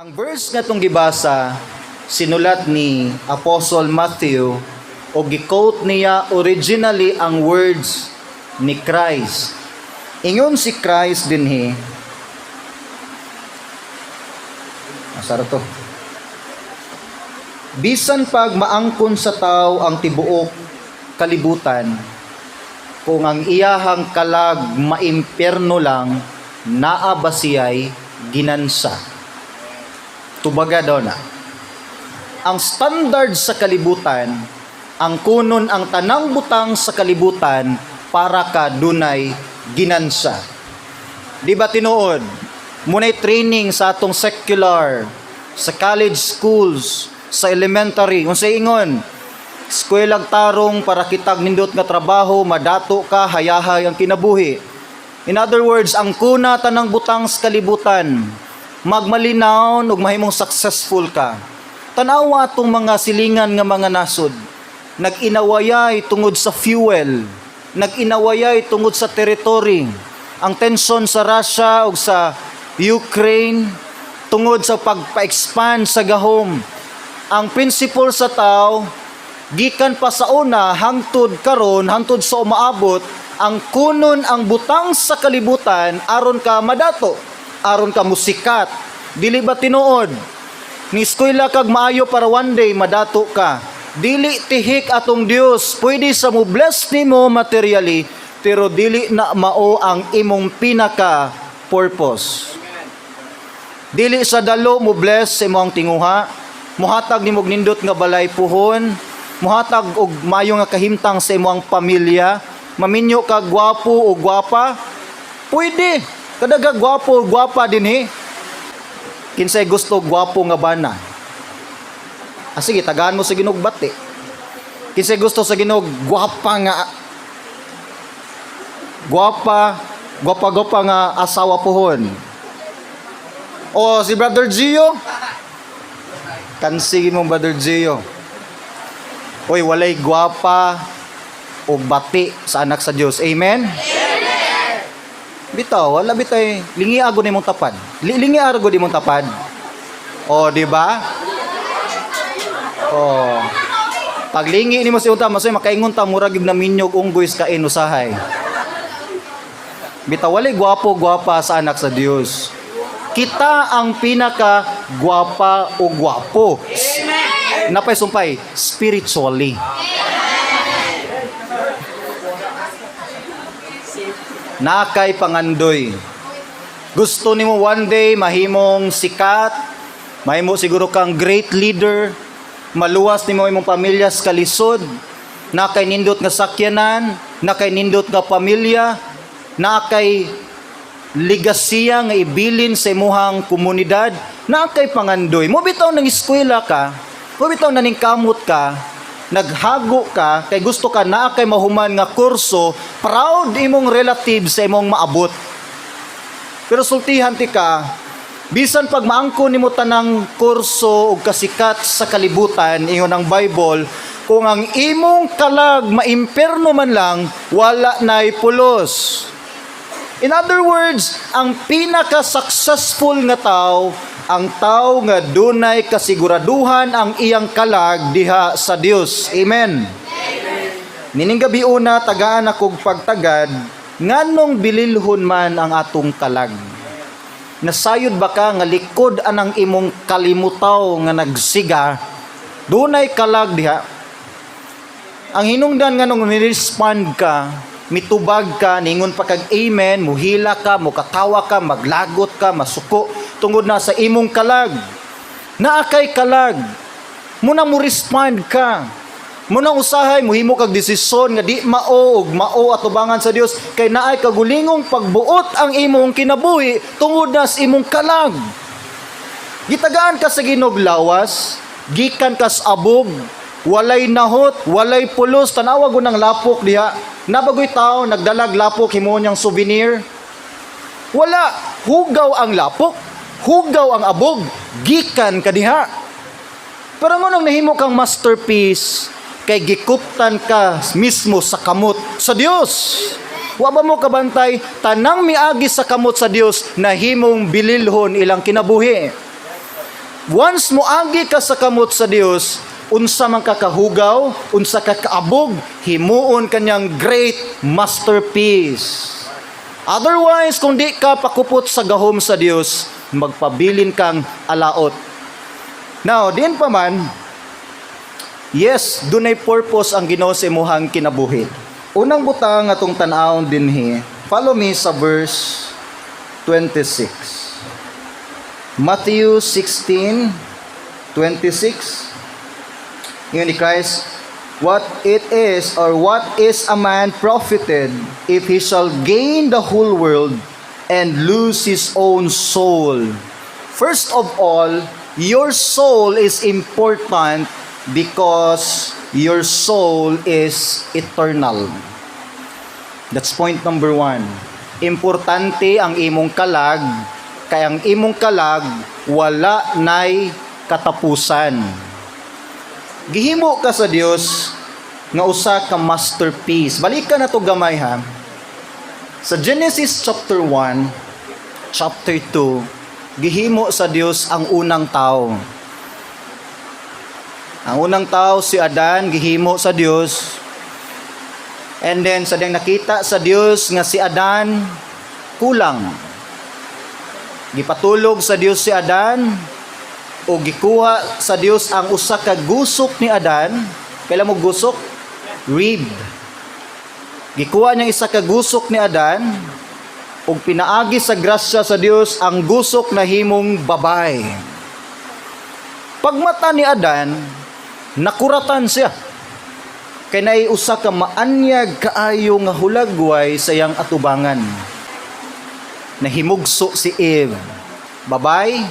Ang verse nga itong gibasa, sinulat ni Apostle Matthew o gi-quote niya originally ang words ni Christ. Ingon si Christ dinhi. Asara to. Bisan pag maangkon sa tao ang tibuok kalibutan, kung ang iyahang kalag maimperno lang, naa ba siya'y ginansa? Tubaga daw na. Ang standard sa kalibutan, ang kunon ang tanang butang sa kalibutan para ka dunay ginansa. Di ba tinuod? Muna'y training sa atong secular, sa college schools, sa elementary. Kung sa ingon, eskwelag tarong para kitag nindot nga trabaho, madato ka, hayahay ang kinabuhi. In other words, ang kuna tanang butang sa kalibutan, magmalinaw ug mahimong successful ka. Tanawa atong mga silingan nga mga nasod, nag-inawayay tungod sa fuel, nag-inawayay tungod sa territory. Ang tension sa Russia ug sa Ukraine tungod sa pagpa-expand sa gahom. Ang principle sa tao, gikan pa sa una hangtod karon, hangtod sa umaabot, ang kunon ang butang sa kalibutan aron ka madato, aron ka musikat. Dili ba tinuod? Ni eskwela kag maayo para one day madato ka. Dili tihik atong Dios. Pwede sa mo bless nimo materially, pero dili na mao ang imong pinaka purpose. Dili sa dalo mo bless sa imong tinguha, muhatag nimo nindot nga balay puhon, muhatag og mayo nga kahimtang sa imong pamilya, maminyo ka gwapo o gwapa. Pwede. Kadaga gwapo o gwapa dinhi. Kinsay gusto gwapo nga bana? Sige, tagaan mo sa Ginog bati. Kinsay gusto sa Ginog gwapa nga gwapa nga asawa puhon? O si Brother Gio? Kansigi mong Brother Gio. Oy, walay gwapa o bati sa anak sa Dios. Amen? Bitaw, wala bitay. Lingi ago ni mong tapad. Lingi ago di mong tapad. O, di ba? O. Paglingi ni mo si unta, masoy makaingon ta murag na minyog unggoy sa kain usahay. Bitaw, walay gwapo-gwapa sa anak sa Dios. Kita ang pinaka gwapa o gwapo. Napay sumpay, spiritually. Nakay pangandoy. Gusto nimo one day mahimong sikat, mahimo siguro kang great leader, maluwas nimo imong pamilya sa kalisod, nakay nindot nga sakyanan, nakay nindot nga pamilya, nakay ligasiya nga ibilin sa imuhang komunidad, nakay pangandoy. Mo bitaw nang eskwela ka, mo bitaw naning kamot ka, naghago ka, kay gusto ka na kay mahuman nga kurso, proud imong relative sa imong maabot. Pero sultihan ti ka, bisan pag maangkon nimo tanang kurso o kasikat sa kalibutan, ingon ang Bible, kung ang imong kalag maimperno man lang, wala na'y pulos. In other words, ang pinaka-successful nga tao, ang tao nga dunay kasiguraduhan ang iyang kalag diha sa Dios. Amen. Nining gabi una tagaan akog pagtagad nganong bililhon man ang atong kalag. Nasayod ba ka nga likod anang imong kalimutaw nga nagsiga, dunay kalag diha. Ang hinungdan nganong ni-respond ka, mitubag ka, ningon pa kag amen, muhila ka, mukatawa ka, maglagot ka, masuko, tungod na sa imong kalag. Naakay kalag, muna mo respond ka. Muna usahay, muhimo kag desisyon nga di mao ug mao atubangan sa Dios, kay naay kagulingong pagbuot ang imong kinabuhi tungod na sa imong kalag. Gitagaan ka sa Ginog lawas, gikan ka sa abog, walay nahot, walay pulos, tanawa gunang lapok diha. Nabagoy tao, nagdalag lapok, himo niyang souvenir. Wala, hugaw ang lapok, hugaw ang abog, gikan ka diha. Pero ngunong nahimo kang masterpiece, kay gikuptan ka mismo sa kamot sa Dios. Wa ba mo kabantay, tanang miagi sa kamot sa Dios, nahimong bililhon ilang kinabuhi. Once moagi ka sa kamot sa Dios, unsa man kakahugaw, unsa ka kaabog, himuon kanyang great masterpiece. Otherwise, kung di ka pakupot sa gahom sa Dios, magpabilin kang alaot. Now, diin pa man, yes, dunay purpose ang Ginoo sa imuhang kinabuhi. Unang butang atong tan-awon dinhi, follow me sa verse 26. Matthew 16:26. Yun ni Christ, what is a man profited if he shall gain the whole world and lose his own soul? First of all, your soul is important because your soul is eternal. That's point number 1. Importante ang imong kalag, kay ang imong kalag wala nay katapusan. Gihimo ka sa Dios nga usa ka masterpiece. Balikan na to gamay ha. Sa Genesis chapter 1, chapter 2, gihimo sa Dios ang unang tao. Ang unang tao si Adan, gihimo sa Dios. And then sa diyang nakita sa Dios nga si Adan kulang. Gipatulog sa Dios si Adan o gikuha sa Dios ang usa ka gusok ni Adan. Kailan mo gusok? Rib. Gikuha niya isa ka gusok ni Adan o pinaagi sa grasya sa Dios ang gusok na himong babay. Pagmata ni Adan, nakuratan siya. Kay naay usa ka maanyag kaayo nga hulagway sa iyang atubangan. Nahimugso si Eve. Babay,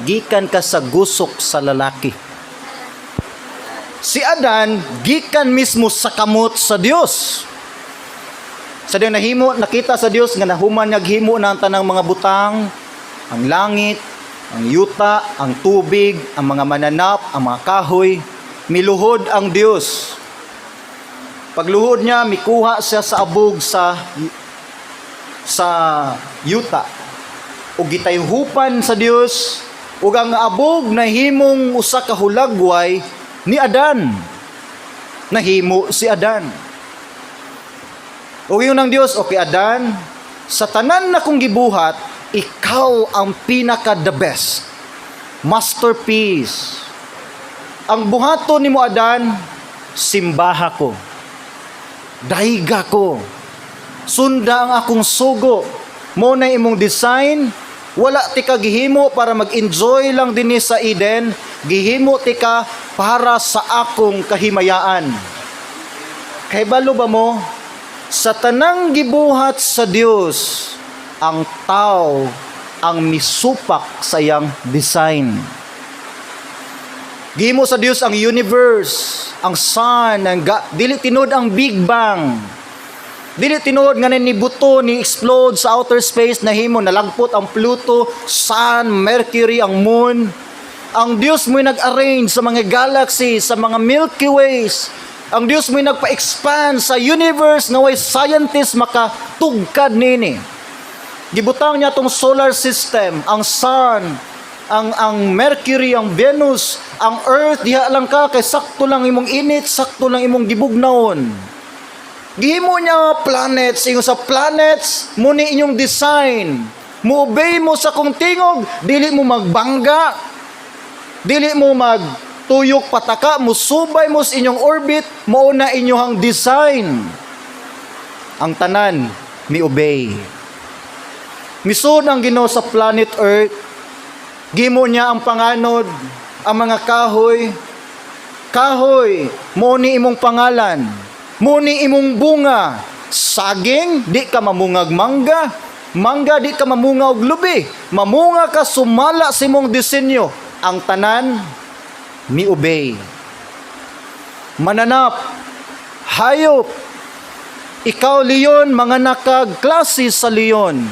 gikan ka sa gusok sa lalaki. Si Adan, gikan mismo sa kamot sa Dios. Sa diyang nahimo, nakita sa Dios nga nahuman niya himo na ang tanang mga butang, ang langit, ang yuta, ang tubig, ang mga mananap, ang mga kahoy. Miluhod ang Dios. Pagluhod niya, mikuha siya sa abog sa yuta. O gitayhupan sa Dios, ug ang abog na himong usa ka hulagway ni Adan. Nahimo si Adan. O yun ang Dios, okay Adan, sa tanan na kong gibuhat, ikaw ang pinaka the best. Masterpiece. Ang buhaton ni mo Adan, simbaha ko. Daiga ko. Sunda ang akong sugo. Mo na imong design, wala tika gihimo para mag-enjoy lang dinhi sa Eden, gihimo tika para sa akong kahimayaan. Kay balo ba mo, sa tanang gibuhat sa Dios, ang tao ang misupak sa iyang design. Gihimo sa Dios ang universe, ang sun, dili tinud ang Big Bang. Dili tinud nga ni buto ni explode sa outer space na himo nalagpot ang Pluto, Sun, Mercury, ang Moon. Ang Dios mo'y nag-arrange sa mga galaxy, sa mga Milky Ways. Ang Dios mo'y nagpa-expand sa universe nga way scientists makatugkad nini. Gibutang niya tong solar system, ang Sun, ang Mercury, ang Venus, ang Earth, diha lang ka kay sakto lang imong init, sakto lang imong gibugnawon. Gihimo niya planets, ingon sa planets, muni inyong design. Mo-obey mo sa kong tingog, dili mo magbangga, dili mo magtuyok pataka, musubay mo sa inyong orbit, mao na inyong design. Ang tanan, mi-obey. Misud ang Ginoo sa planet Earth, gimo niya ang panganod, ang mga kahoy. Kahoy, muni imong pangalan. Muni imong bunga. Saging, di ka mamungag mangga. Mangga, di ka mamungag lubi. Mamunga ka, sumala sa imong disenyo. Ang tanan, mi-obey. Mananap, hayop. Ikaw, leon, mga nakag klase sa leon.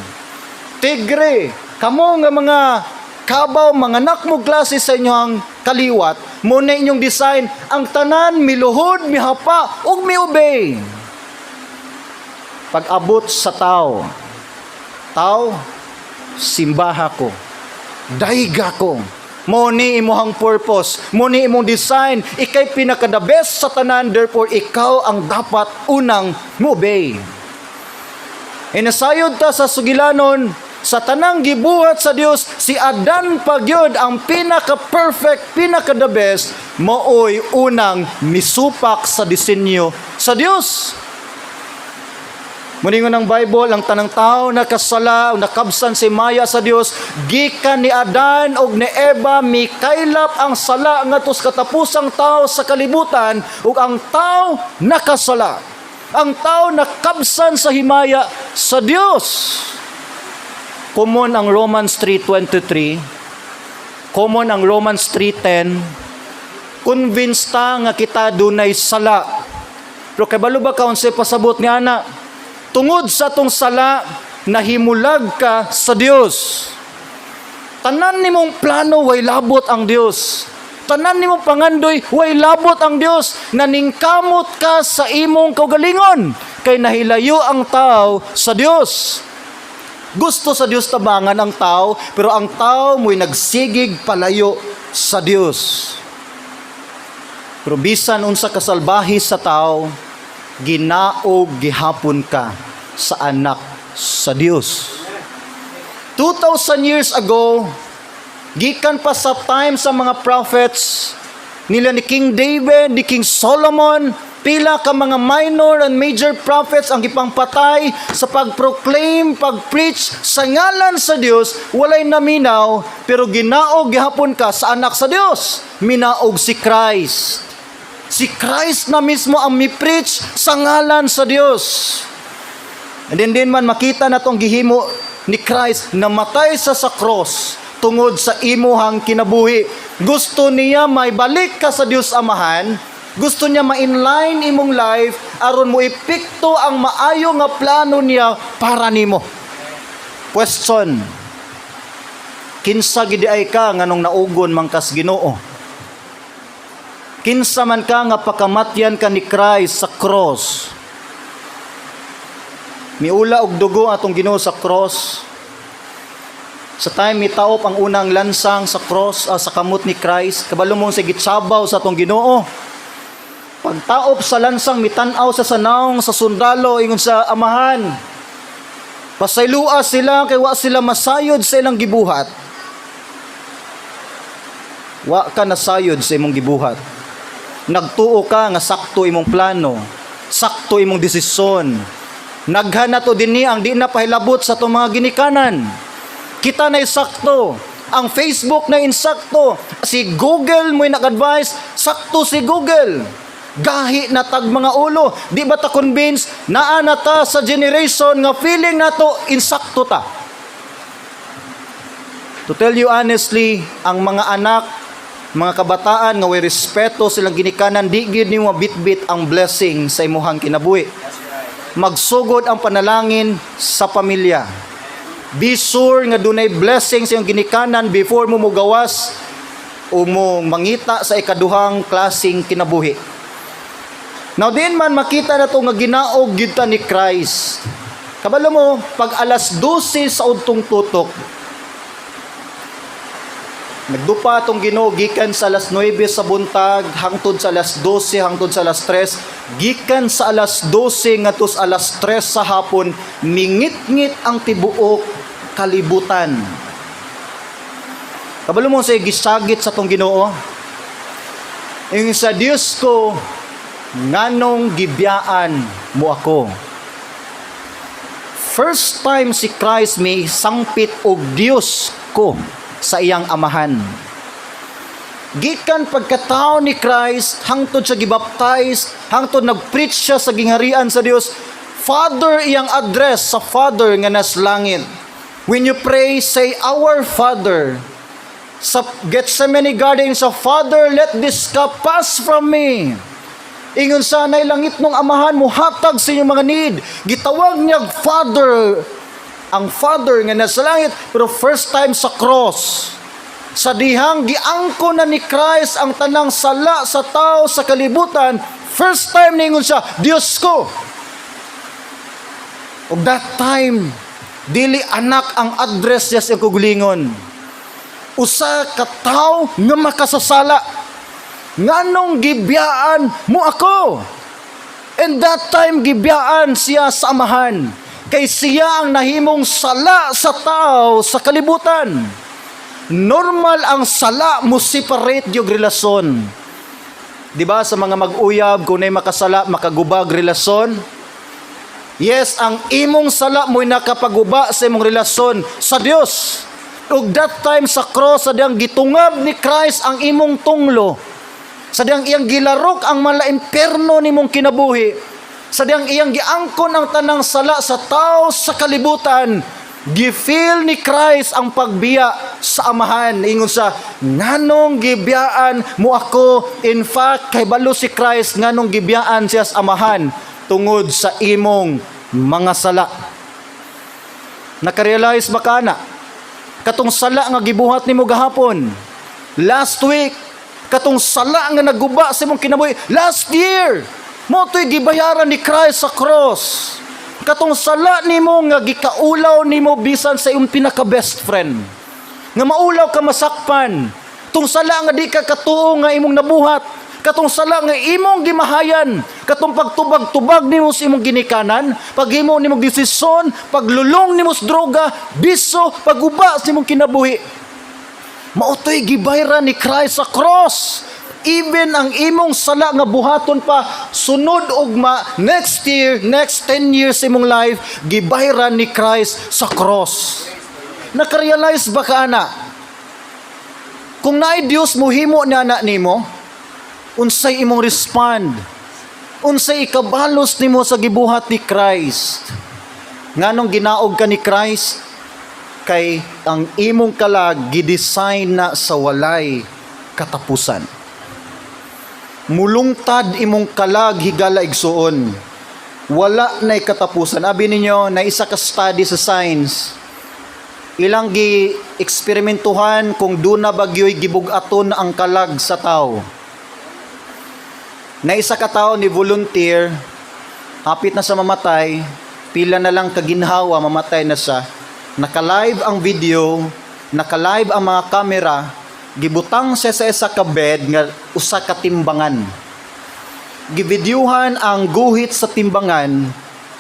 Tigre, kamo nga mga kabaw, mga anak mo klase sa inyong kaliwat, muna inyong design, ang tanan, miluhod, mihapa, ug miobey. Pag-abot sa tao, simbaha ko, daiga ko, Mo ni imuhang purpose, mo ni imong design, ikay pinaka the best sa tanan, therefore ikaw ang dapat unang mo-obey. Inasayod ta sa sugilanon, sa tanang gibuhat sa Dios, si Adan pagyod ang pinaka-perfect, pinaka-the best, maoy unang misupak sa disenyo sa Dios. Muningon ng Bible, ang tanang tao nakasala, nakabsan si maya sa Dios, gikan ni Adan og ni Eva, mikaylap ang sala ngatos katapusang tao sa kalibutan, ug ang tao nakasala. Ang tao nakabsan sa himaya sa Dios. Common ang Romans 3:23, common ang Romans 3:10, convinced ta nga kita dunay sala. Pero kay balo ba kaon sa pasabot ni ana? Tungod sa tong sala, nahimulag ka sa Dios. Tanan nimong plano, way labot ang Dios. Tanan nimong pangandoy, way labot ang Dios. Naningkamot ka sa imong kaugalingon, kay nahilayo ang tao sa Dios. Gusto sa Dios tabangan ang tao, pero ang tao mo'y nagsigig palayo sa Dios. Pero bisan unsa kasalbahi sa tao, ginaog gihapon ka sa anak sa Dios. 2,000 years ago, gikan pa sa time sa mga prophets, nila ni King David, ni King Solomon, pila ka mga minor and major prophets ang gipangpatay sa pag-proclaim, pag-preach sa ngalan sa Dios, walay naminaw, pero ginaog gihapon ka sa anak sa Dios. Minaog si Christ. Si Christ na mismo ang mi-preach sa ngalan sa Dios. And then man makita na tong gihimo ni Christ, namatay sa cross tungod sa imuhang kinabuhi. Gusto niya may balik ka sa Dios Amahan. Gusto niya ma-inline imong life aron mo ipikto ang maayo nga plano niya para nimo. Question: kinsa gid ay ka nganong naugon mangkas Ginoo? Kinsa man ka nga pakamatyan ka ni Christ sa cross? Miula og dugo atong Ginoo sa cross. Sa time mitaop ang unang lansang sa cross, sa kamot ni Christ, kabalo mo sa gitsabaw sa atong Ginoo. Pagtaop sa lansang mitan-aw sa sanawng sa sundalo ingon sa Amahan. Pasaylua sila kay wa sila masayod sa ilang gibuhat. Wa ka nasayod sa imong gibuhat. Nagtuo ka nga sakto imong plano, sakto imong desisyon. Naghanat o dinhi ang di na pahilabot sa itong mga ginikanan. Kita na sakto. Ang Facebook na insakto. Si Google mo'y nag-advise, sakto si Google. Gahi na tag mga ulo. Di ba ta convince naa na ta sa generation nga feeling na to insakto ta? To tell you honestly, ang mga anak, mga kabataan nga way respeto silang ginikanan, di gid nimo bitbit ang blessing sa imuhang kinabuhi. Magsugod ang panalangin sa pamilya. Be sure nga dunay blessing sa iyong ginikanan before mo mugawas o mo mangita sa ikaduhang klaseng kinabuhi. Now din man makita na to nga ginaog gyud ta ni Christ. Kabalo mo, pag alas 12 sa udtong tutok, nagdupa atong Ginoo gikan sa alas 9 sa buntag hangtod sa alas 12 hangtod sa alas 3, gikan sa alas 12 ngadto sa alas 3 sa hapon, mingit-ngit ang tibuok kalibutan. Kabalo mo sa gisagit sa tong Ginoo, ing sa Dios ko nganong gibiyaan mo ako. First time si Christ may sangpit og Dios ko sa iyang amahan. Gikan pagkatao ni Christ, hangtod siya gibaptize, hangtod nagpreach siya sa gingharian sa Dios, Father iyang address sa Father nga nas langit. When you pray, say, Our Father. Sa Gethsemane garden, sa Father, let this cup pass from me. Ingon sanay langit nung amahan mo, hatag sa inyong mga need. Gitawag niya Father, ang Father nga nasa langit, pero first time sa cross. Sa dihang giangko na ni Christ ang tanang sala sa tao sa kalibutan, first time ningon siya, Diyos ko. Og that time, dili anak ang address niya sa kugulingon. usa ka tawo nga makasasala. Nganong gibiyaan mo ako? And that time gibiyaan siya sa amahan, kay siya ang nahimong sala sa tao sa kalibutan. Normal ang sala mo separate yung relasyon. Diba sa mga mag-uyab, kung na'y makasala, makagubag relasyon? Yes, ang imong sala mo'y nakapaguba sa imong relasyon sa Dios. Ug that time sa cross, sa diyang gitungab ni Christ ang imong tunglo, sa diyang iyang gilarok ang mala imperno nimong kinabuhi, sa diyang iyang giangkon ang tanang sala sa tao sa kalibutan, gifeel ni Christ ang pagbiya sa amahan. Ingon sa, nganong gibiyaan mo ako? In fact, kay balo si Christ, nganong gibiyaan siya sa amahan tungod sa imong mga sala. Nakarealize ba ka na? Katong sala nga gibuhat nimo gahapon, last week, katong sala nga naguba sa imong kinabuhi last year, mo to'y gibayaran ni Christ sa cross. Katong sala nimo nga gikaulaw nimo bisan sa imong pinaka best friend, nga maulaw ka masakpan, tong sala nga di ka katuo nga imong nabuhat, katong sala nga imong gimahayan, katong pagtubag-tubag nimo sa imong ginikanan, paghimo nimo desisyon, paglulong nimo sa droga, biso, paguba sa imong kinabuhi, mautoy gibayran ni Christ sa cross. Even ang imong sala nga buhaton pa sunod ugma next year, next 10 years imong life, gibayran ni Christ sa cross. Nakarealize ba ka ana? Kung naay Dios muhimo na na nimo, unsay imong respond? Unsay ikabalos nimo sa gibuhat ni Christ? Nganong ginaog ka ni Christ? Kay ang imong kalag gidesign na sa walay katapusan. Mulungtad imong kalag higala igsuon, wala na'y katapusan. Abi ninyo na isa ka study sa science, ilang gi-eksperimentuhan kung duna bagyo'y gibugaton ang kalag sa tao. Na isa ka tao ni volunteer, hapit na sa mamatay, pila na lang kaginhawa, mamatay na siya. Naka-live ang video, naka-live ang mga kamera, gibutang siya sa isa ka bed nga usa ka timbangan. Givideohan ang guhit sa timbangan,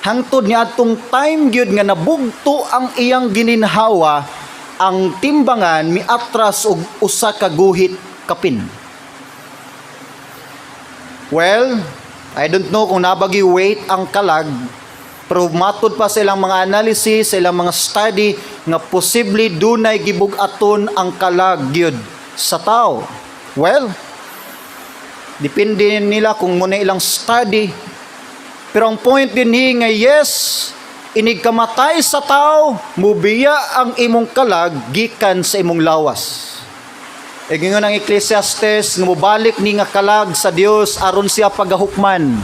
hangtod niadtong time gyud nga nabugto ang iyang gininhawa, ang timbangan miatras og usa ka guhit kapin. Well, I don't know kung nabagi weight ang kalag, pero matod pa sa ilang mga analysis, sa ilang mga study, nga posible dunay gibugaton ang kalag gyud sa tao. Well, depende nila kung muna ilang study. Pero ang point din nga yes, inig kamatay sa tao, mubiya ang imong kalag gikan sa imong lawas. E gingon ang Ecclesiastes, nga mubalik ni nga kalag sa Dios aron siya pagahukman.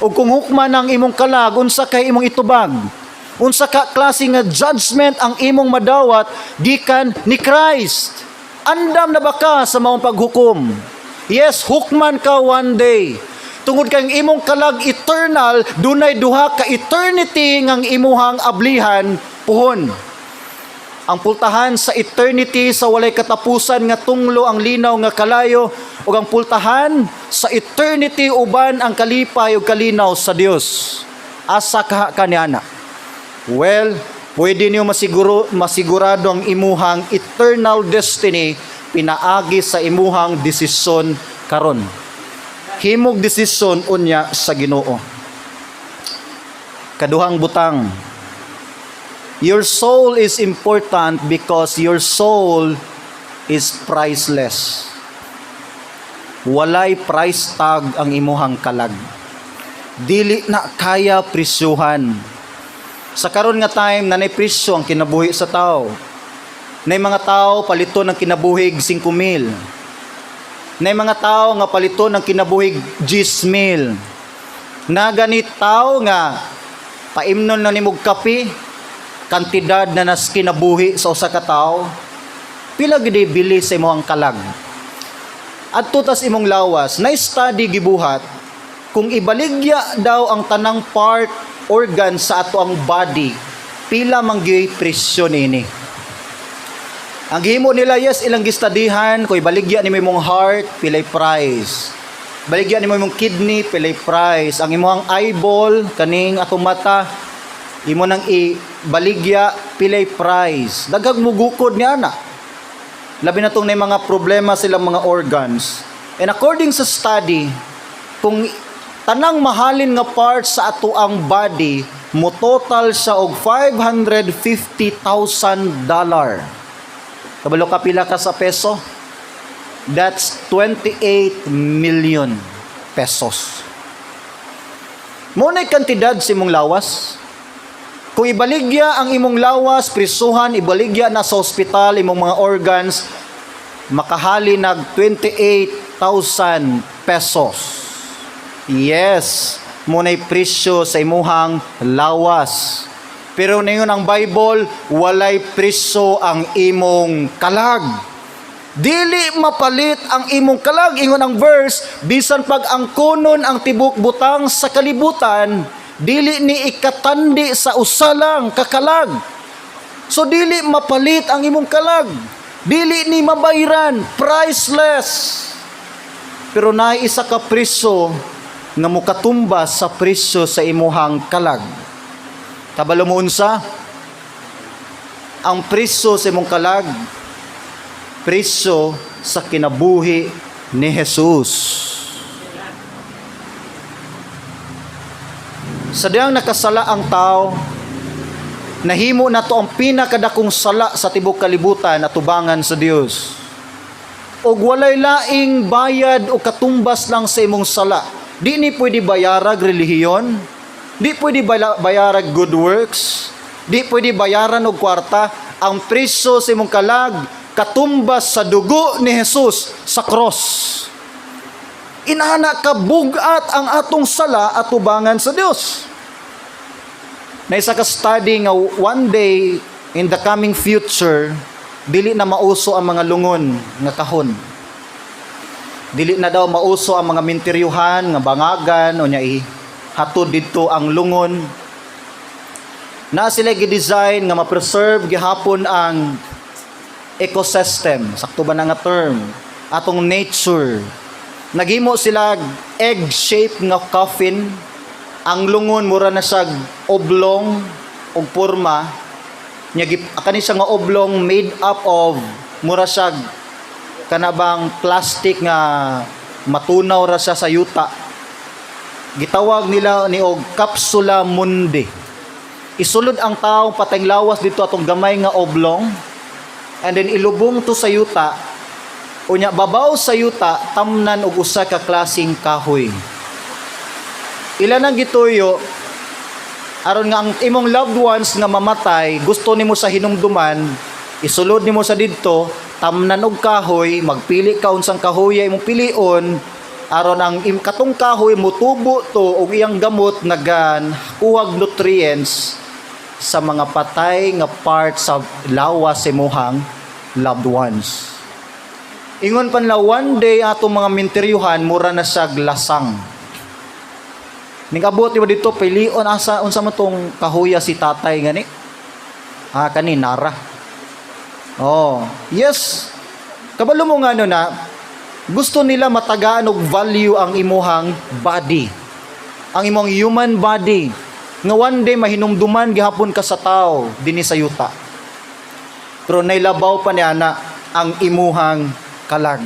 O kung hukman ang imong kalag, unsa kay imong itubag? Unsa ka klase nga judgment ang imong madawat gikan ni Christ? Andam na ba ka sa maong paghukom? Yes, hukman ka one day. Tungod kang imong kalag eternal, dunay duha ka eternity ngang imuhang ablihan puhon. Ang pultahan sa eternity sa walay katapusan nga tunglo ang linaw nga kalayo, ug ang pultahan sa eternity uban ang kalipay ug kalinaw sa Dios. Asa ka kaniana? Well, pwede niyo masigurado ang imuhang eternal destiny pinaagi sa imuhang desisyon karon. Himog desisyon unya sa Ginoo. Kaduhang butang. Your soul is important because your soul is priceless. Walay price tag ang imuhang kalag. Dili na kaya presyuhan. Sa karon nga time, nanay presyo ang kinabuhi sa tao. Nay mga tao palito ng kinabuhig 5,000. Nay mga tao nga palito ng kinabuhig 10,000. Na ganit tao nga paimnon na nimog kape, kantidad na nas kinabuhi sa usa ka tao, pila gid bili sa imong kalag. Adto tas imong lawas, na study gibuhat kung ibaligya daw ang tanang part organ sa ato ang body, pila man gyud presyo nini. Ang gihimo nila, yes, ilang gistadihan, kung ibaligya ni mo imong heart, pilay price. Baligya ni mo imong kidney, pilay price. Ang imong eyeball, kaning atong mata, imo nang ibaligya, pilay price. Daghang mugukod niya na. Labi na itong na mga problema silang mga organs. And according sa study, kung tanang mahalin nga parts sa ato ang body, mo total siya og $550,000. Kabalo ka pila ka sa peso? That's 28 million pesos. Muna'y kantidad sa imong lawas. Kung ibaligya ang imong lawas, prisuhan, ibaligya na sa ospital, imong mga organs, makahali nag 28,000 pesos. Yes, muna'y presyo sa imuhang lawas. Pero ngayon ang Bible, walay presyo ang imong kalag. Dili mapalit ang imong kalag. Ingon ang verse, bisan pag ang kunon ang tibok butang sa kalibutan, dili ni ikatandi sa usalang kakalag. So dili mapalit ang imong kalag. Dili ni mabayran, priceless. Pero naay isa ka presyo nga mukatumbas sa presyo sa imuhang kalag. Kabalo mo unsa? Ang presyo sa imong kalag, presyo sa kinabuhi ni Jesus. Sa diyang nakasala ang tao, nahimo na to ang pinakadakong sala sa tibok kalibutan at tubangan sa Dios. Og walay laing bayad o katumbas lang sa imong sala. Di ni pwede bayarag relihiyon, di pwede bayarag good works, di pwede bayaran og kwarta. Ang presyo sa imong kalag, katumbas sa dugo ni Jesus sa cross. Inana ka bugat ang atong sala at tubangan sa Dios. Na isa ka study nga one day in the coming future, dili na mauso ang mga lungon nga kahon. Dili na daw mauso ang mga minteryuhan nga bangagan o nya hatod dito ang lungon. Na sila gi-design nga ma-preserve gihapon ang ecosystem, sakto ba na nga term, atong nature. Naghimo sila egg-shaped nga coffin. Ang lungon mura na siya oblong og porma. Kani siya nga oblong made up of mura siya kanabang plastic nga matunaw ra siya sa yuta. Gitawag nila ni og capsula mundi. Isulod ang tao patayng lawas dito atong gamay nga oblong. And then ilubong to sa yuta. Unya babaw sa yuta tamnan og usa ka klaseng kahoy. Ila nang gituyo aron nga ang imong loved ones nga mamatay, gusto nimo sa hinumduman, isulod nimo sa didto, tamnan og kahoy, magpili ka unsang kahoy imong pilion aron ang katong kahoy mutubo to og iyang gamot nagan kuwag nutrients sa mga patay nga parts sa lawas sa imuhang loved ones. Ingon pa nila one day atong mga minteryuhan mura na siya lasang. Ning abot mo dito pilion asa unsa man tong kahoya si tatay gani? Kani nara. Oh, yes. Kabalo mo nga na gusto nila matagaan og value ang imuhang body. Ang imong human body nga one day mahinumduman gihapon ka sa tao dinhi sa yuta. Pero nailabaw pa niya na ang imuhang kalag.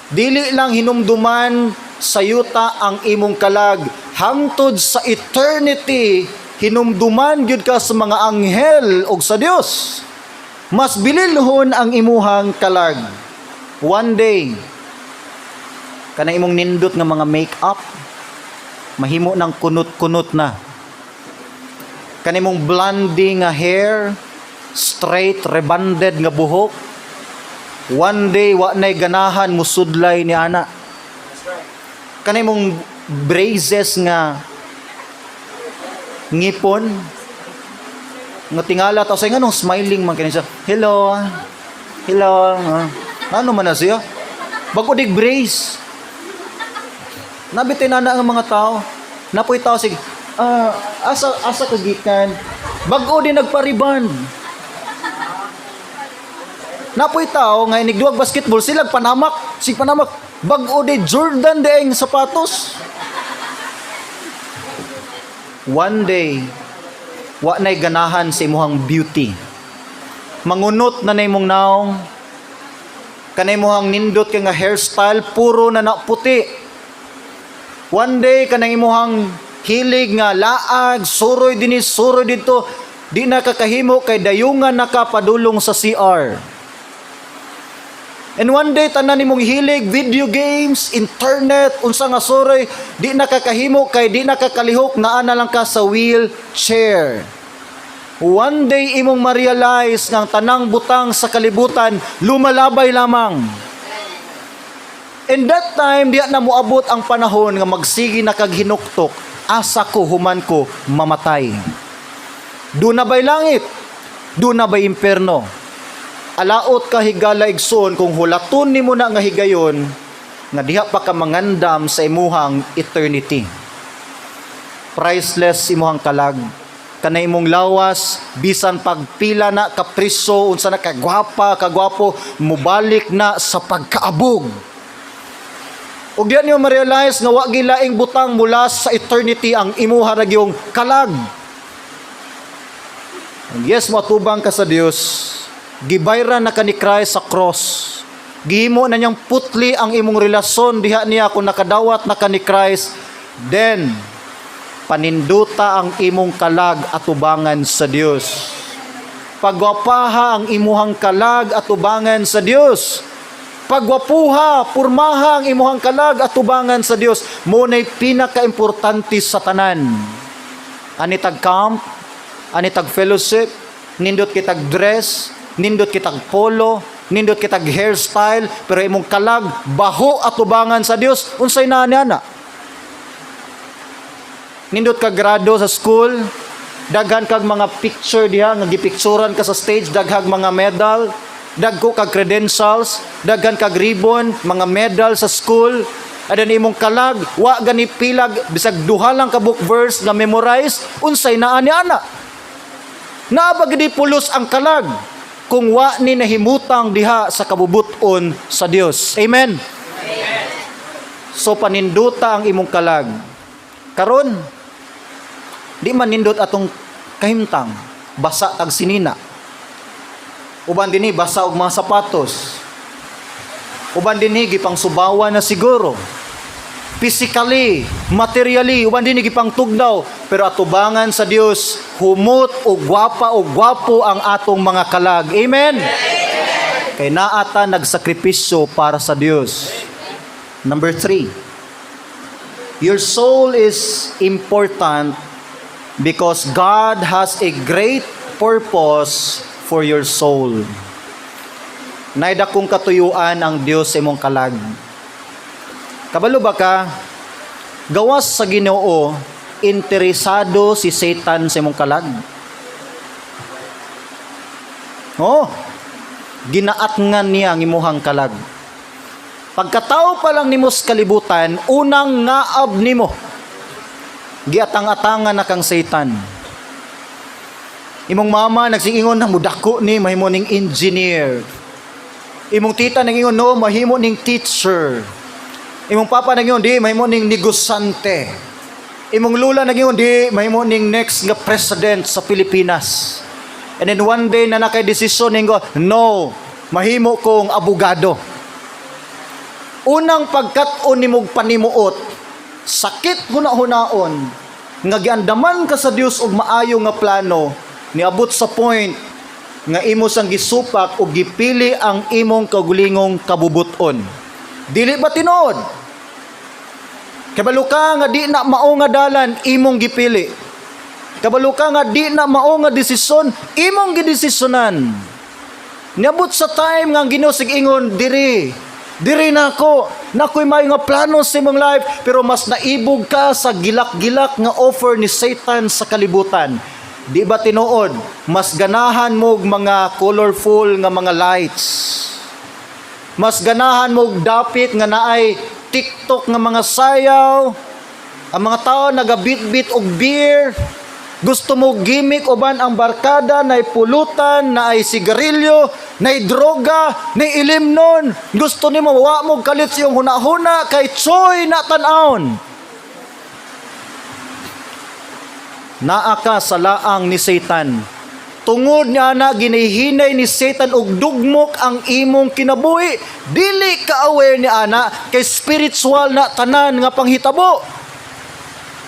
Dili lang hinumduman sa yuta ang imong kalag, hangtod sa eternity hinumduman gyud ka sa mga anghel ug sa Dios. Mas bililhon ang imuhang kalag. One day, kanang imong nindot nga mga make-up, mahimo ng kunot-kunot na. Kanang imong blondie nga hair, straight, rebonded nga buhok, one day, wa na'y ganahan, musudlay ni ana. Kanang imong braces nga ngipon, nga tingala, tapos ay nga nung smiling man kanina siya, hello, hello, ano man na siya? Bago dig brace. Nabitin na ang mga tao. Napoy tao sige, asa kagikan. Bago din nagpariban. Napoy tao nga inigduwag basketball sila panamak, bag-o de Jordan deeng sapatos. One day, wa na'y ganahan sa imuhang beauty. Mangunot na na imong naong, kanay mohang nindot ka nga hairstyle, puro na puti. One day, kanang imuhang hilig nga laag, suroy dinis, suroy dito, di na kakahimo kay dayungan nakapadulong sa CR. And one day, tanan nimong hilig, video games, internet, unsa nga suroy, di na kakahimo kay di na kakalihok, naa na lang ka sa wheelchair. One day, imong ma-realize nga ang tanang butang sa kalibutan, lumalabay lamang. In that time, di na moabot ang panahon nga magsigi na kaghinuktok, asa ko, human ko, mamatay. Doon na ba'y langit? Doon na ba'y imperno? Alaot ka higala igsoon kung hulaton nimo na nga higayon, nga diha pa ka mangandam sa imuhang eternity. Priceless imuhang kalag. Kanay imong lawas, bisan pagpila na kapriso, unsa na kagwapo, mubalik na sa pagkaabog. Ug diyan niyo ma-realize nga wa gilaing butang mula sa eternity ang imuha ra gyung kalag. Yes, matubang ka sa Dios. Gibayran na ka ni Christ sa cross. Gihimo na niyang putli ang imong relasyon diha niya kung nakadawat na ka ni Christ. Then paninduta ang imong kalag at ubangan sa Dios. Pagwapaha ang imuhang kalag at ubangan sa Dios. Pagwapuha, purmaha ang imuhang kalag at ubangan sa Dios. Muna'y pinaka-importante sa tanan. Anitag camp, anitag fellowship, nindot kitag dress, nindot kitag polo, nindot kitag hairstyle, pero imong kalag, baho at ubangan sa Dios, unsay na niana? Nindot kag grado sa school, daghan kag mga picture diha, nga gipicturan ka sa stage, daghag mga medal, dagko kag credentials, daghan kag ribbon, mga medal sa school, adan imong kalag, wa gani pilag, bisag duha lang ka book verse nga memorize, unsay na niana? Naabagdi pulos ang kalag, kung wa ni nahimutang diha sa kabubuton sa Dios. Amen? Amen. So paninduta ang imong kalag. Karon, di man nindot atong kahimtang, basa tag sinina. Uban dinhi basa og mga sapatos. Uban dinhi gipang subawa na siguro. Physically, materially, uban dinhi gipang tugnaw, pero atubangan sa Dios, humot o gwapo ang atong mga kalag. Amen? Amen. Kay naata nagsakripisyo para sa Dios. Number 3. Your soul is important because God has a great purpose for your soul. Naida kong katuyuan ang Dios sa imong kalag. Kabalo ba ka? Gawas sa Ginoo, interesado si Satan sa imong kalag. Ginaatngan niya ang imuhang kalag. Pagkatao pa lang nimo sa kalibutan, unang ngaab nimo. Giatang-atangan na kang Satan. Imong mama nagsingingon na mudako ni mahimo ning engineer. Imong tita nangingon no mahimo ning teacher. Imong papa nangingon di mahimo ning negosante. Imong lula nangingon di mahimo ning next nga president sa Pilipinas. And then one day na nakay desisyon ningo, no, mahimo kong abogado. Unang pagkat-on nimog panimuot, sakit huna-hunaon, nga giandaman ka sa Dios og maayo nga plano, niabot sa point nga imo sang gisupak og gipili ang imong kagulingong kabubuton. Dili ba tinuod? Kabalo ka nga di na mao nga dalan imong gipili. Kabalo ka nga di na mao nga desisyon imong gidesisyonan. Niabot sa time nga Ginoo sig-ingon diri na ako, nakoy may nga plano sa imong life, pero mas naibog ka sa gilak-gilak nga offer ni Satan sa kalibutan. Di ba tinuod? Mas ganahan mo mga colorful nga mga lights. Mas ganahan mo dapit nga naay TikTok nga mga sayaw. Ang mga tao nagabit-bit og beer. Gusto mo gimmick uban ang barkada, na pulutan, na ay sigarilyo, na droga, na ilimnon. Gusto ni mo wa mo kalit sa iyong hunahuna kay Choy na tan-aon. Naa ka sa laang ni Satan. Tungod niya na ginihinay ni Satan og dugmok ang imong kinabuhi. Dili ka aware ni ana kay spiritual na tanan nga panghitabo.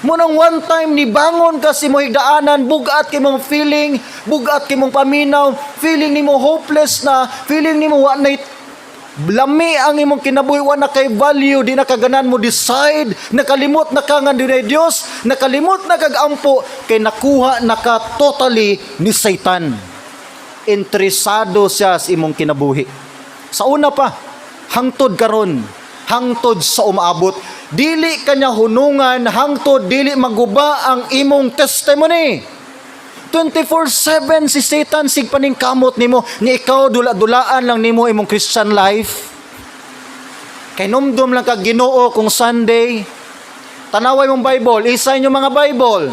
Munang one time ni bangon ka si mo higdaanan, bugat kay mong feeling, bugat kay mong paminaw, feeling nimo hopeless na, feeling nimo wa na lami ang imong kinabuhi, wa na kay value, di na kaganan mo decide, nakalimot na ka nga dinay Dios, nakalimot na kagampo kay nakuha na ka totally ni Satan. Interesado siya sa imong kinabuhi. Sa una pa, hangtod karon, hangtod sa umaabot. Dili kanya hunungan, hangtod dili maguba ang imong testimony. 24/7 si Satan sig paning kamot nimo nga ikaw dula-dulaan lang nimo imong Christian life. Kay numdum lang ka Ginoo kung Sunday. Tanaway mong Bible, isay nyo mga Bible.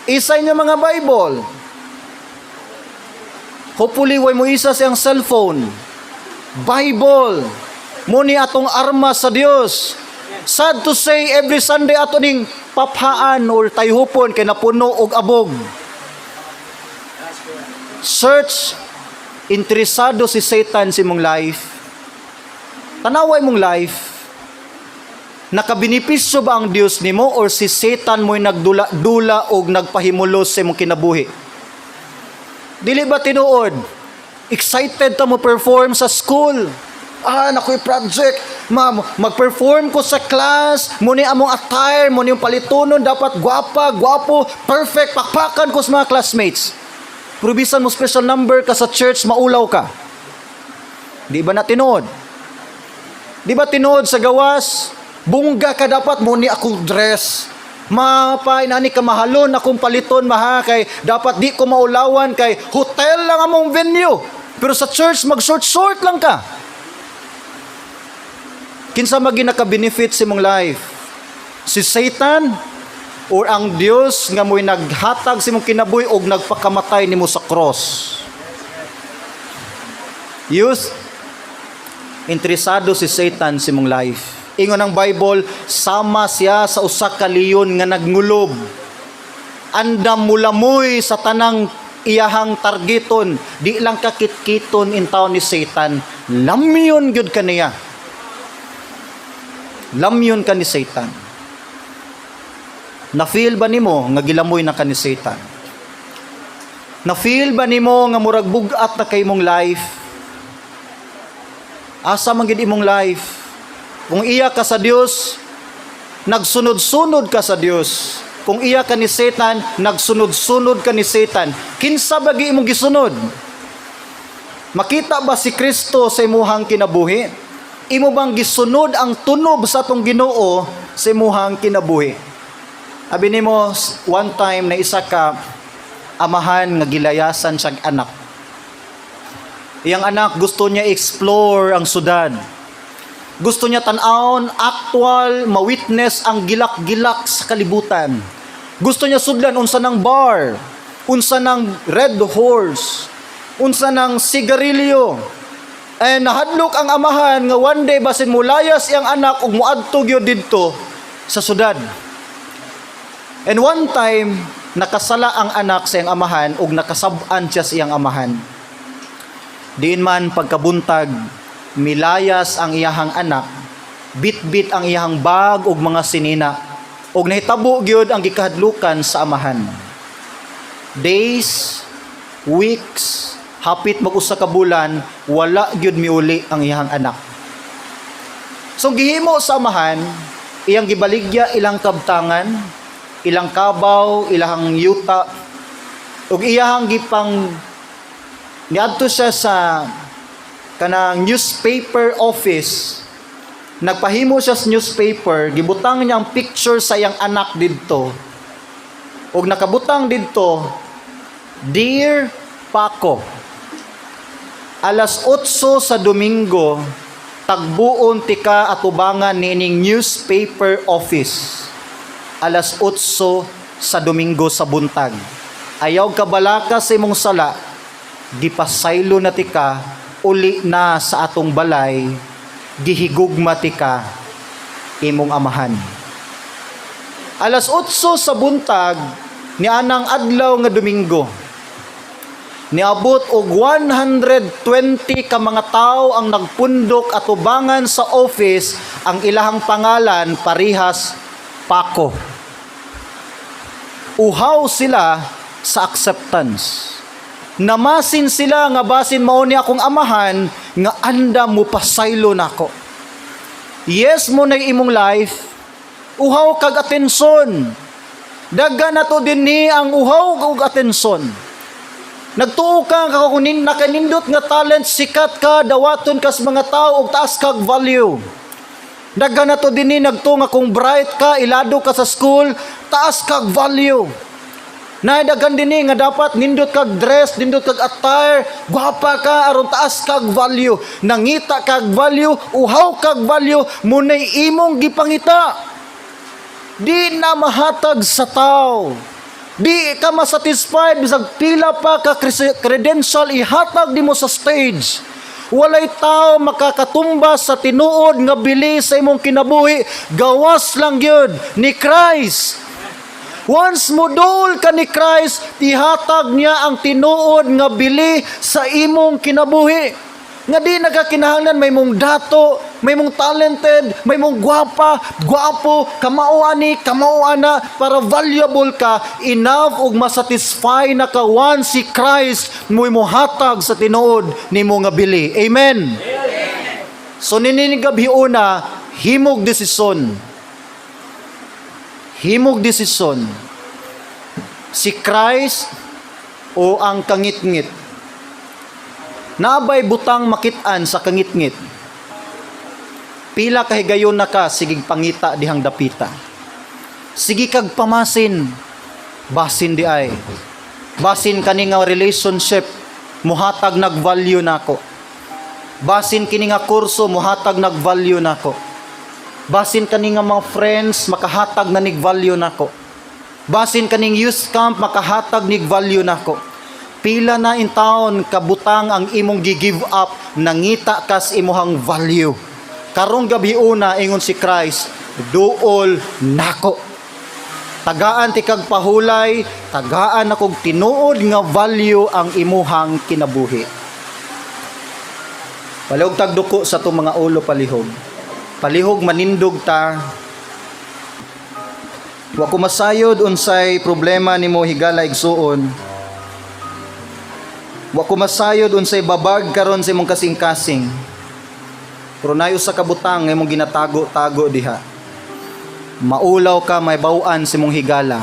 Isay nyo mga Bible. Hopefully way mo isa siyang cellphone. Bible. Muni atong arma sa Dios. Sad to say, every Sunday ato ning paphaan or tayhupon kay napuno og abog. Search, interesado si Satan sa imong life. Tanaway mong life. Nakabinipisyo ba ang Dios nimo or si Satan mo'y nagdula-dula og nagpahimulos sa imong kinabuhi? Dili ba tinuod? Excited ta mo perform sa school. Nakoy project, mag-perform ko sa class, muni among attire, muni yung palitonon, dapat gwapa, gwapo, perfect, pakpakan ko sa mga classmates. Probisan mo special number ka sa church, maulaw ka. Di ba na tinuod? Di ba tinuod sa gawas? Bungga ka dapat, muni akong dress. Inani ka mahalon, akong paliton maha, kay dapat di ko maulawan, kay hotel lang among venue. Pero sa church, mag-short-short lang ka. Kinsa magi naka-benefit sa imong life? Si Satan or ang Dios nga mo'y naghatag sa imong kinabuhi og nagpakamatay nimo sa cross? Youth, interesado si Satan sa imong life. Ingon ang Bible, sama siya sa usa ka leon nga nagngulob. Andam mulamoy sa tanang iyahang targeton, di lang kakit-kiton in taon ni Satan. Lamyon gyud kaniya. Lamyon ka ni Satan. Na-feel ba nimo nga gilamoy na ka ni Satan? Na-feel ba nimo nga murag bugat na kay imong life? Asa man gid imong life? Kung iya ka sa Dios, nagsunod-sunod ka sa Dios. Kung iya ka ni Satan, nagsunod-sunod ka ni Satan. Kinsa bagi imong gisunod? Makita ba si Kristo sa imuhang kinabuhi? Imo bang gisunod ang tunob sa atong Ginoo sa imuhang kinabuhi? Abi nimo one time na isa ka amahan nga gilayasan siyang anak. Iyang anak gusto niya explore ang syudad. Gusto niya tan-awon actual ma-witness ang gilak-gilak sa kalibutan. Gusto niya sudlan unsa ng bar, unsa ng Red Horse, unsa ng sigarilyo. Nahadlok ang amahan nga one day basin mulayas iyang anak ug muadto gyud didto sa syudad. And one time nakasala ang anak sa iyang amahan ug nakasab-an siya sa iyang amahan. Diin man pagkabuntag milayas ang iyahang anak, bit-bit ang iyahang bag ug mga sinina ug nahitabo gyud ang gikahadlukan sa amahan. Days, weeks, hapit mag-usa ka bulan, wala gyud miuli ang iyang anak. So gihimo sa amahan, iyang gibaligya ilang kabtangan, ilang kabaw, ilang yuta, ug iyang gipang niadto siya sa kanang newspaper office. Nagpahimo siya sa newspaper, gibutang niya ang picture sa iyang anak didto. Ug nakabutang didto, Dear Paco, alas 8 sa Domingo, tagbuon tika atubangan nining newspaper office. Alas 8 sa Domingo sa buntag. ayaw ka balaka sa imong sala, gipasaylo na tika, uli na sa atong balay, gihigugma tika, imong amahan. Alas 8 sa buntag, ni anang adlaw nga Domingo, niabot og 120 ka mga tao ang nagpundok at ubangan sa office, ang ilahang pangalan parihas Paco. Uhaw sila sa acceptance. Namasin sila nga basin mao ni akong amahan nga anda mo pasaylo nako. Yes mo na imong life, uhaw kag atensyon. Daghan na to din ni ang uhaw kag atensyon. Nagtuo ka kakunin nakanindot nga talent, sikat ka, dawaton kas mga tao og taas kag value. Daghan na to din ni nagtuo nga kung bright ka, ilado ka sa school, taas kag value. Naidaghan din ni nga dapat nindot kag dress, nindot kag attire, gwapa ka aron taas kag value. Nangita kag value, uhaw kag value, munay imong gipangita. Di na mahatag sa tao. Di ka masatisfied bisag pila pa ka credential ihatag nimo sa stage. Walay tao makakatumba sa tinuod nga bili sa imong kinabuhi, gawas lang gyud ni Christ. Once modul ka ni Christ, ihatag niya ang tinuod nga bili sa imong kinabuhi. Nga di nagakinahanglan may mong dato, may mong talented, may mong gwapo, kamao ani, kamao ana, para valuable ka, enough ug masatisfy na ka once si Christ mo hatag sa tinuod nimo nga bili. Amen. So nininigabi una, himog desisyon. Himog desisyon. Si Christ o ang kangit-ngit. Nabay butang makitaan sa kangit-ngit. Pila kahigayon na ka, sigig pangita dihang dapita. Sige kag pamasin, basin di ay. Basin kani nga relationship, muhatag nag-value nako. Basin kini nga kurso, muhatag nag-value nako. Basin kani nga mga friends, makahatag na nig-value nako. Basin kaning youth camp, makahatag nig-value nako. Pila na in taon kabutang ang imong gi-give up, nangita kas imuhang value. Karong gabi una ingon si Christ, duol nako. Tagaan ti kag pahulay, tagaan akong tinuod nga value ang imuhang kinabuhi. Palihog tagduko sa to mga ulo palihog. Palihog manindog ta. Wa ko masayod unsay problema nimo higala igsuon. Wa ko masayod unsay babag karon sa imong kasing-kasing. Pero nayo sa kabutang nga imong ginatago-tago diha. Maulaw ka may baw-an sa imong higala.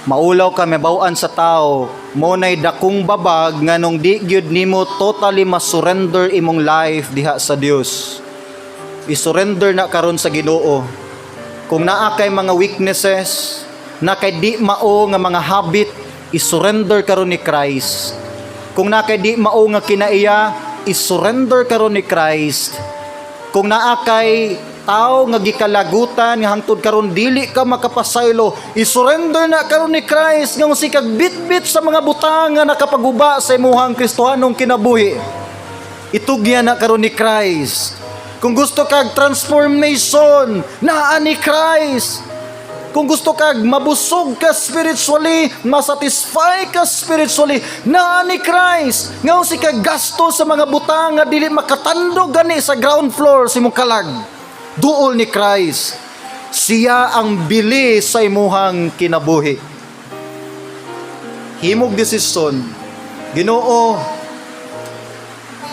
Maulaw ka may baw-an sa tao. Mo nay dakong babag nganong di gyud nimo totally masurrender imong life diha sa Dios. I-surrender na karon sa Ginoo. Kung naa kay mga weaknesses, na kay di mao nga mga habit, i-surrender karon ni Christ. Kung na kay di mao nga kinaiya, i-surrender karon ni Christ. Kung naa kay tao nga gikalagutan nga hangtod karon dili ka makapasaylo, i-surrender na karon ni Christ nga si kag bitbit sa mga butang nga nakapaguba sa imuhang Kristohanong kinabuhi. Itugyan na karon ni Christ. Kung gusto kag transformation, naa ni Christ. Kung gusto kag mabusog ka spiritually, masatisfy ka spiritually, naa ni Christ. Ngaw si kag gasto sa mga butang nga dili makatandog gani sa ground floor sa imong kalag. Duol ni Christ. Siya ang bili sa imuhang kinabuhi. Himog desisyon. Ginoo,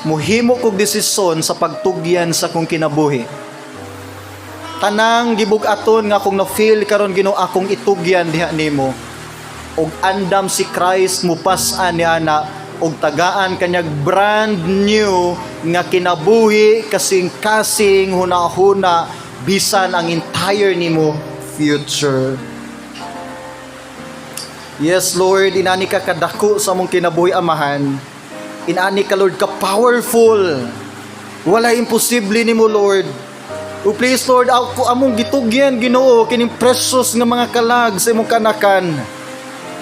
muhimo kog desisyon sa pagtugyan sa kong kinabuhi. Tanang gibug-aton nga akong na-feel karon Ginoo akong itugyan diha nimo. Og andam si Christ mupas-an ni ana og tagaan kanyag brand new nga kinabuhi kasing-kasing hunahuna bisan ang entire nimo future. Yes Lord, inani ka kadako sa among kinabuhi amahan. Inani ka Lord ka powerful. Wala imposible nimo Lord. O please Lord, ako among gitugyan Ginoo kining precious nga mga kalag sa imong kanakan.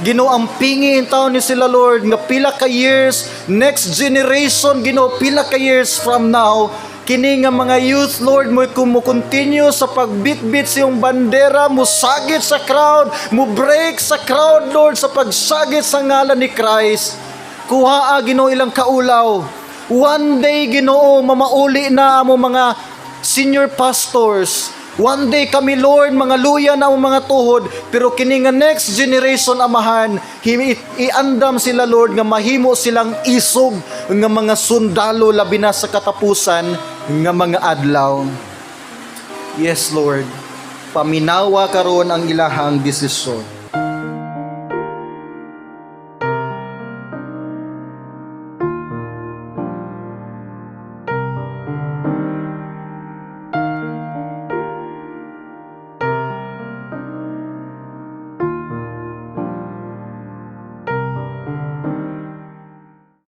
Ginoo ang pingin taon ni sila Lord nga pila ka years, next generation Ginoo pila ka years from now, kini nga mga youth Lord mo continue sa pagbitbit sa iyong bandera, mo sagit sa crowd, mo break sa crowd Lord sa pagsagit sa ngalan ni Christ. Kuhaa Ginoo ilang kaulaw. One day Ginoo mamauli na amo mga senior pastors. One day kami Lord mga luya na ang mga tuhod, pero kini nga next generation amahan, iandam sila Lord nga mahimo silang isog nga mga sundalo labi na sa katapusan nga mga adlaw. Yes Lord, paminawa karon ang ilahang desisyon.